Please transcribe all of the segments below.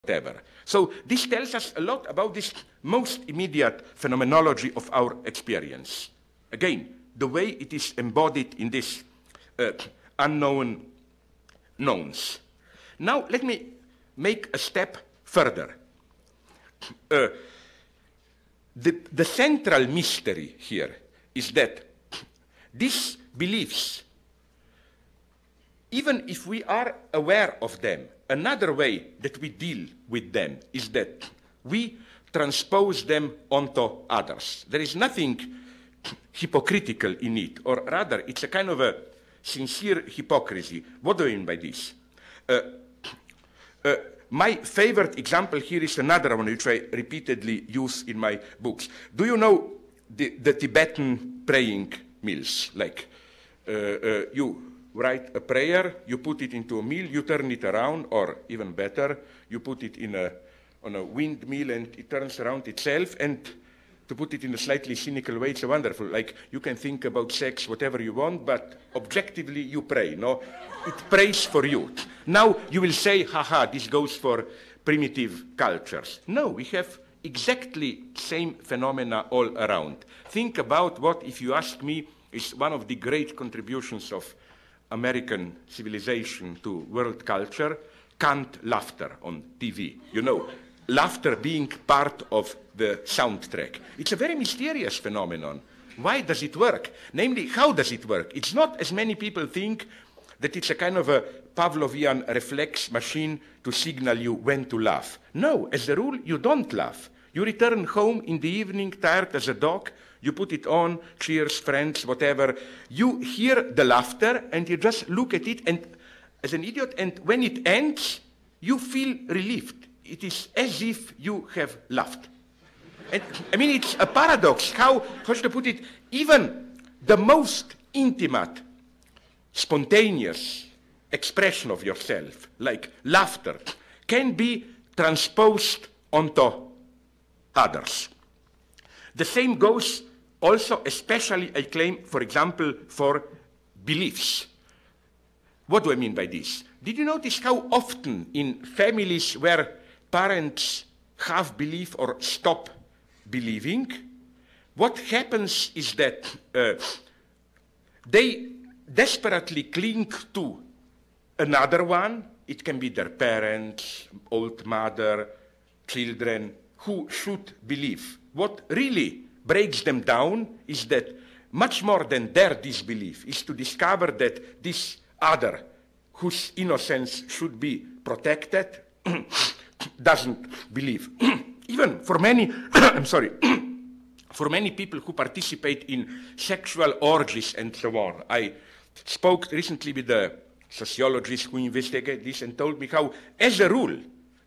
whatever. So this tells us a lot about this most immediate phenomenology of our experience. Again, the way it is embodied in this unknown knowns. Now let me make a step further. The central mystery here is that these beliefs, even if we are aware of them, another way that we deal with them is that we transpose them onto others. There is nothing hypocritical in it, or rather, it's a kind of a sincere hypocrisy. What do I mean by this? My favorite example here is another one which I repeatedly use in my books. Do you know the Tibetan praying mills? Like you write a prayer, you put it into a mill, you turn it around, or even better, you put it on a windmill and it turns around itself. And to put it in a slightly cynical way, it's wonderful. Like, you can think about sex, whatever you want, but objectively you pray, no? It prays for you. Now you will say, haha, this goes for primitive cultures. No, we have exactly same phenomena all around. Think about what, if you ask me, is one of the great contributions of American civilization to world culture, canned laughter on TV. You know, laughter being part of the soundtrack. It's a very mysterious phenomenon. Why does it work? Namely, how does it work? It's not, as many people think, that it's a kind of a Pavlovian reflex machine to signal you when to laugh. No, as a rule, you don't laugh. You return home in the evening, tired as a dog, you put it on, cheers, friends, whatever. You hear the laughter, and you just look at it and, as an idiot, and when it ends, you feel relieved. It is as if you have laughed. And, I mean, it's a paradox. How should I put it? Even the most intimate, spontaneous expression of yourself, like laughter, can be transposed onto others. The same goes also, especially, I claim, for example, for beliefs. What do I mean by this? Did you notice how often in families where parents half believe or stop believing, what happens is that they desperately cling to another one. It can be their parents, old mother, children, who should believe. What really breaks them down is that much more than their disbelief is to discover that this other, whose innocence should be protected, doesn't believe. Even for many, I'm sorry, for many people who participate in sexual orgies and so on. I spoke recently with a sociologist who investigated this and told me how, as a rule,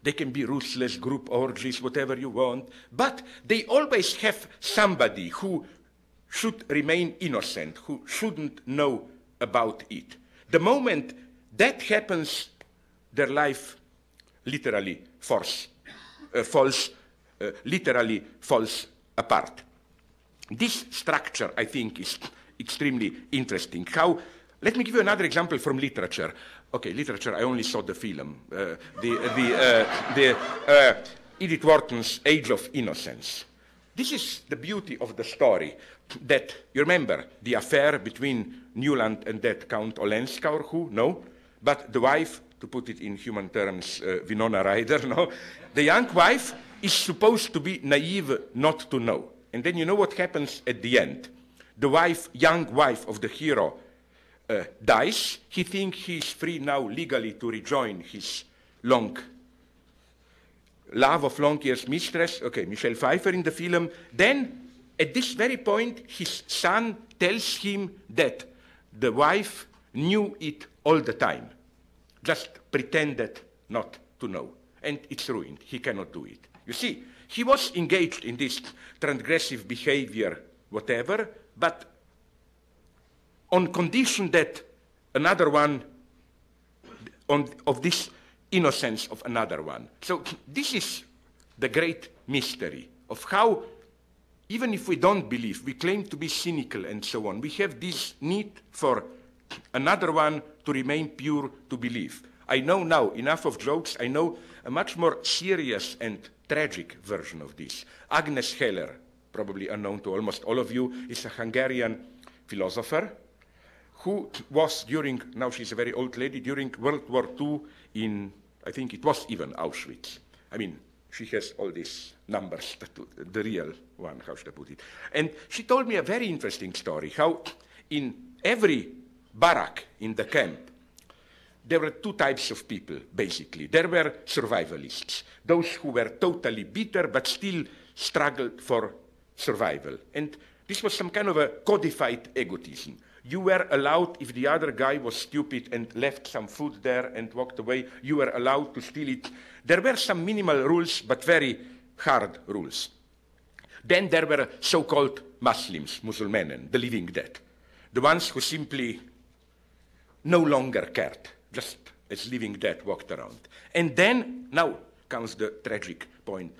they can be ruthless group orgies, whatever you want, but they always have somebody who should remain innocent, who shouldn't know about it. The moment that happens, their life literally falls apart. This structure, I think, is extremely interesting. How? Let me give you another example from literature. Okay, literature, I only saw the film. Edith Wharton's Age of Innocence. This is the beauty of the story, that, you remember, the affair between Newland and that Count Olenska, or who? No? But the wife, to put it in human terms, Winona Ryder, no? The young wife is supposed to be naive not to know. And then you know what happens at the end. The wife, young wife of the hero, dies. He thinks he's free now legally to rejoin his love of long years mistress, okay, Michelle Pfeiffer in the film. Then, at this very point, his son tells him that the wife knew it all the time, just pretended not to know. And it's ruined. He cannot do it. You see, he was engaged in this transgressive behavior, whatever, but on condition that another one, of this innocence of another one. So this is the great mystery of how, even if we don't believe, we claim to be cynical and so on, we have this need for another one to remain pure to believe. I know now, enough of jokes, I know a much more serious and tragic version of this. Agnes Heller, probably unknown to almost all of you, is a Hungarian philosopher who was during, now she's a very old lady, during World War II in, I think it was even Auschwitz. I mean, she has all these numbers, the real one, how should I put it. And she told me a very interesting story, how in every barrack in the camp, there were two types of people, basically. There were survivalists, those who were totally bitter but still struggled for survival. And this was some kind of a codified egotism. You were allowed, if the other guy was stupid and left some food there and walked away, you were allowed to steal it. There were some minimal rules, but very hard rules. Then there were so-called Muslims, Musulmanen, the living dead, the ones who simply no longer cared, just as living dead walked around. And then, now comes the tragic point,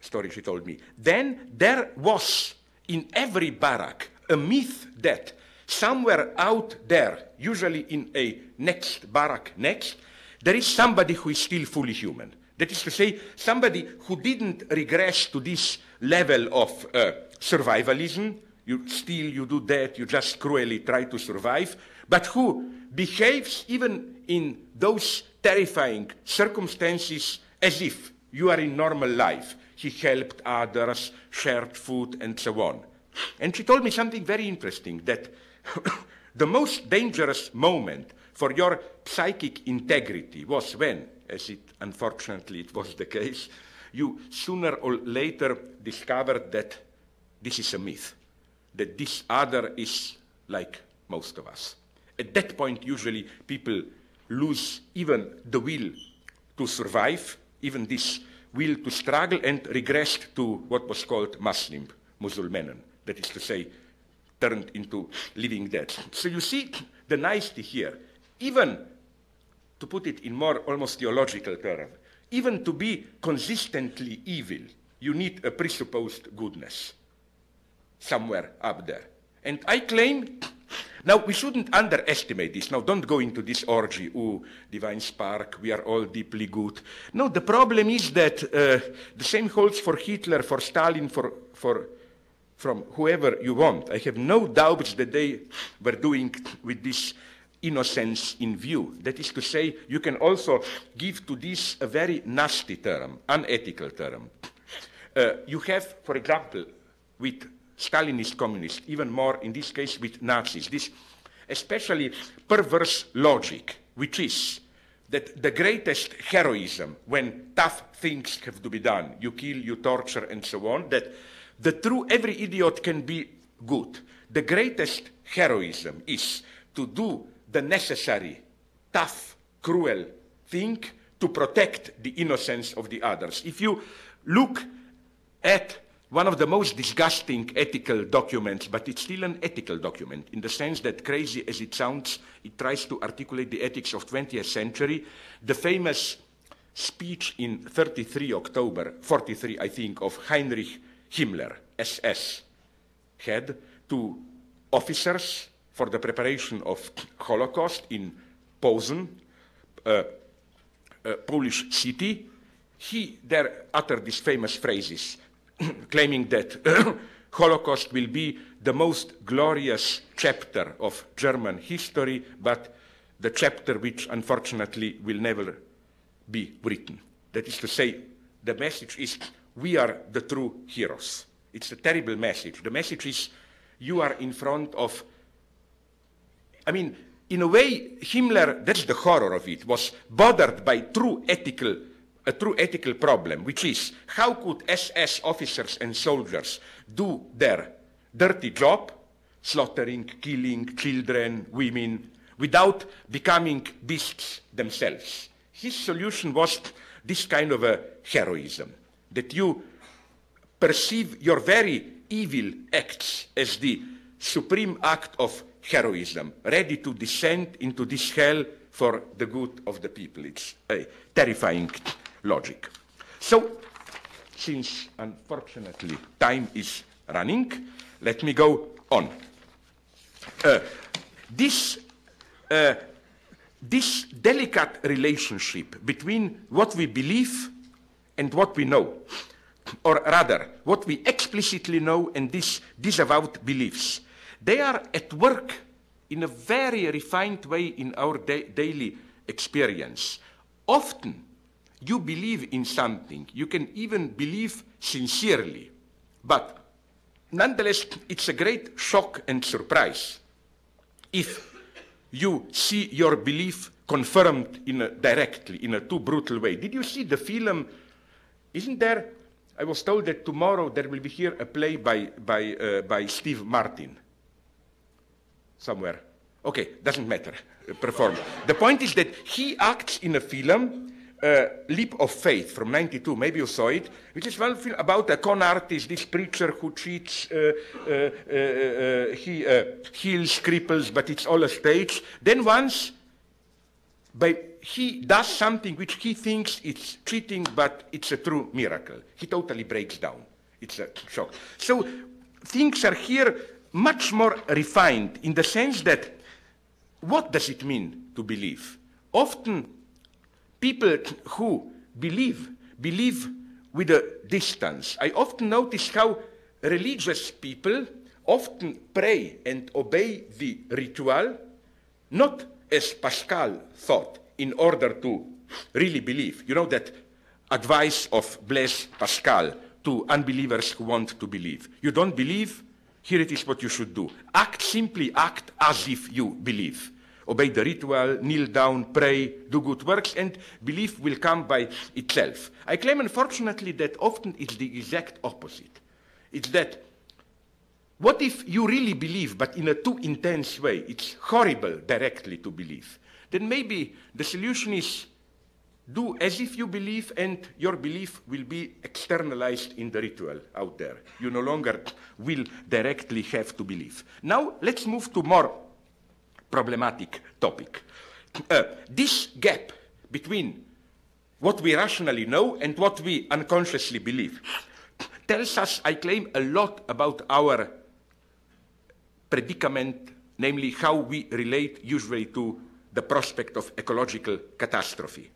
story she told me. Then there was in every barrack a myth that somewhere out there, usually in a next barrack next, there is somebody who is still fully human. That is to say, somebody who didn't regress to this level of survivalism. You steal, you do that, you just cruelly try to survive, but who behaves even in those terrifying circumstances as if you are in normal life. He helped others, shared food, and so on. And she told me something very interesting, that the most dangerous moment for your psychic integrity was when, as it unfortunately it was the case, you sooner or later discovered that this is a myth, that this other is like most of us. At that point, usually people lose even the will to survive, even this will to struggle, and regressed to what was called Musulmanen, that is to say, turned into living dead. So you see the nicety here. Even, to put it in more almost theological terms, even to be consistently evil, you need a presupposed goodness somewhere up there. And I claim, now we shouldn't underestimate this. Now don't go into this orgy, ooh, divine spark, we are all deeply good. No, the problem is that the same holds for Hitler, for Stalin, from whoever you want. I have no doubts that they were doing with this innocence in view. That is to say, you can also give to this a very nasty term, unethical term. You have, for example, with Stalinist communists, even more in this case with Nazis, this especially perverse logic, which is that the greatest heroism, when tough things have to be done, you kill, you torture, and so on, that the true every idiot can be good. The greatest heroism is to do the necessary, tough, cruel thing to protect the innocence of the others. If you look at one of the most disgusting ethical documents, but it's still an ethical document, in the sense that, crazy as it sounds, it tries to articulate the ethics of 20th century, the famous speech in 33 October, 43, I think, of Heinrich Himmler, SS head, to officers for the preparation of Holocaust in Posen, a Polish city. He there uttered these famous phrases, claiming that Holocaust will be the most glorious chapter of German history, but the chapter which unfortunately will never be written. That is to say, the message is, we are the true heroes. It's a terrible message. The message is, you are in front of, I mean, in a way, Himmler, that's the horror of it, was bothered by a true ethical problem, which is, how could SS officers and soldiers do their dirty job, slaughtering, killing children, women, without becoming beasts themselves? His solution was this kind of a heroism, that you perceive your very evil acts as the supreme act of heroism, ready to descend into this hell for the good of the people. It's a terrifying logic. So, since unfortunately time is running, let me this delicate relationship between what we believe and what we know, or rather, what we explicitly know and these disavowed beliefs, they are at work in a very refined way in our daily experience. Often, you believe in something, you can even believe sincerely, but nonetheless, it's a great shock and surprise if you see your belief confirmed directly in a too brutal way. Did you see the film? Isn't there? I was told that tomorrow there will be here a play by Steve Martin. Somewhere. Okay, doesn't matter. Perform. The point is that he acts in a film, Leap of Faith from '92. Maybe you saw it, which is one film about a con artist, this preacher who cheats, he heals cripples, but it's all a stage. Then once, he does something which he thinks it's cheating, but it's a true miracle. He totally breaks down. It's a shock. So things are here much more refined in the sense that what does it mean to believe? Often people who believe with a distance. I often notice how religious people often pray and obey the ritual, not as Pascal thought, in order to really believe. You know that advice of Blaise Pascal to unbelievers who want to believe. You don't believe? Here it is what you should do. Simply act as if you believe. Obey the ritual, kneel down, pray, do good works, and belief will come by itself. I claim, unfortunately, that often it's the exact opposite. It's that, what if you really believe, but in a too intense way? It's horrible directly to believe. Then maybe the solution is do as if you believe, and your belief will be externalized in the ritual out there. You no longer will directly have to believe. Now, let's move to more problematic topic. This gap between what we rationally know and what we unconsciously believe tells us, I claim, a lot about our predicament, namely how we relate usually to the prospect of ecological catastrophe.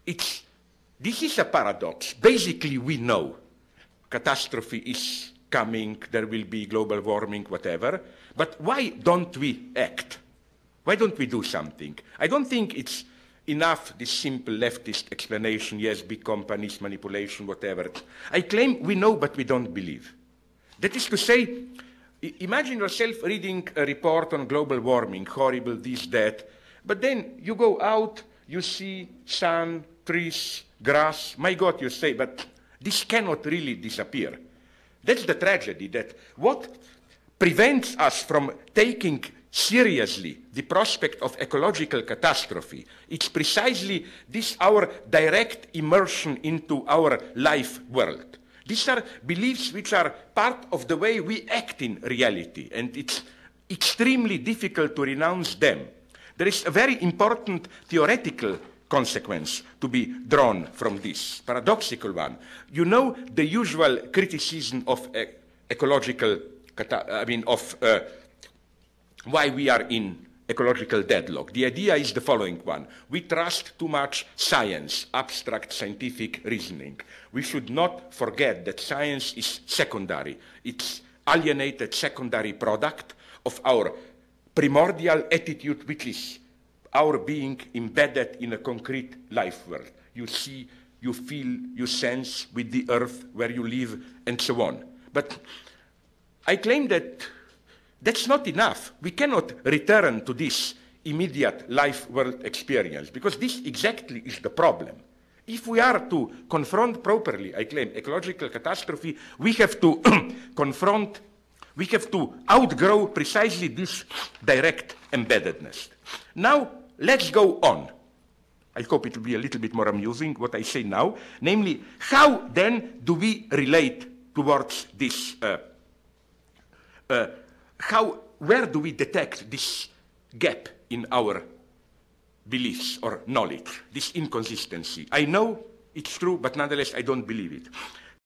This is a paradox. Basically, we know catastrophe is coming, there will be global warming, whatever, but why don't we act? Why don't we do something? I don't think it's enough, this simple leftist explanation, yes, big companies, manipulation, whatever. I claim we know, but we don't believe. That is to say, imagine yourself reading a report on global warming, horrible, this, that, but then you go out, you see sun, trees, grass, my God, you say, but this cannot really disappear. That's the tragedy, that what prevents us from taking seriously the prospect of ecological catastrophe, it's precisely this our direct immersion into our life world. These are beliefs which are part of the way we act in reality, and it's extremely difficult to renounce them. There is a very important theoretical consequence to be drawn from this, paradoxical one. You know the usual criticism of why we are in ecological deadlock. The idea is the following one. We trust too much science, abstract scientific reasoning. We should not forget that science is secondary. It's alienated secondary product of our primordial attitude, which is our being embedded in a concrete life world. You see, you feel, you sense with the earth where you live, and so on. But I claim that that's not enough. We cannot return to this immediate life world experience, because this exactly is the problem. If we are to confront properly, I claim, ecological catastrophe, we have to we have to outgrow precisely this direct embeddedness. Now, let's go on. I hope it will be a little bit more amusing what I say now. Namely, how then do we relate towards this? Where do we detect this gap in our beliefs or knowledge, this inconsistency? I know it's true, but nonetheless I don't believe it.